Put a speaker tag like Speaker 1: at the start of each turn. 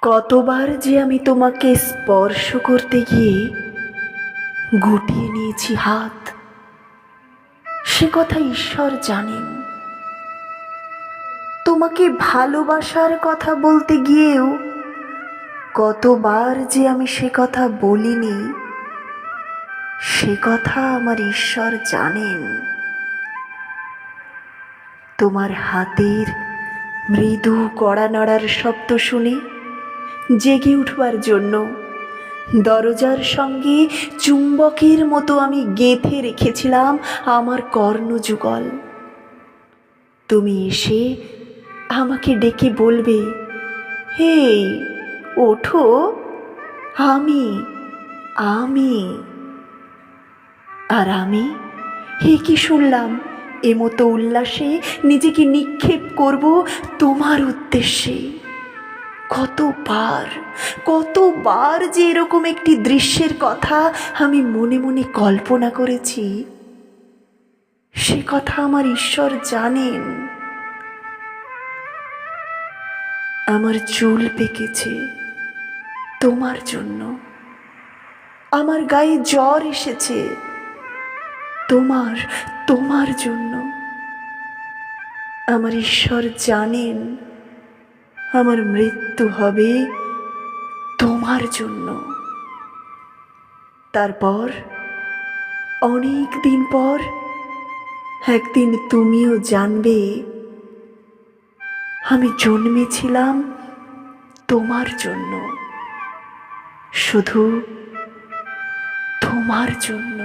Speaker 1: কতবার যে আমি তোমাকে স্পর্শ করতে গিয়ে গুটিয়ে নিয়েছি হাত, সে কথা ঈশ্বর জানেন। তোমাকে ভালোবাসার কথা বলতে গিয়েও কতবার যে আমি সে কথা বলিনি, সে কথা আমার ঈশ্বর জানেন। তোমার হাতের মৃদু কড়া নাড়ার শব্দ শুনে জেগে উঠবার জন্য দরজার সঙ্গে চুম্বকের মতো আমি গেঁথে রেখেছিলাম আমার কর্ণযুগল। তুমি এসে আমাকে ডেকে বলবে, হে ওঠো, আমি আমি আর আমি হে কি শুনলাম, এমতো উল্লাসে নিজেকে নিক্ষেপ করব তোমার উদ্দেশ্যে। কতবার যে এরকম একটি দৃশ্যের কথা আমি মনে মনে কল্পনা করেছি, সে কথা আমার ঈশ্বর জানেন। আমার চুল পেকেছে তোমার জন্য, আমার গায়ে জ্বর এসেছে তোমার জন্য। আমার ঈশ্বর জানেন আমার মৃত্যু হবে তোমার জন্য। তারপর অনেক দিন পর একদিন তুমিও জানবে আমি জন্মেছিলাম তোমার জন্য, শুধু তোমার জন্য।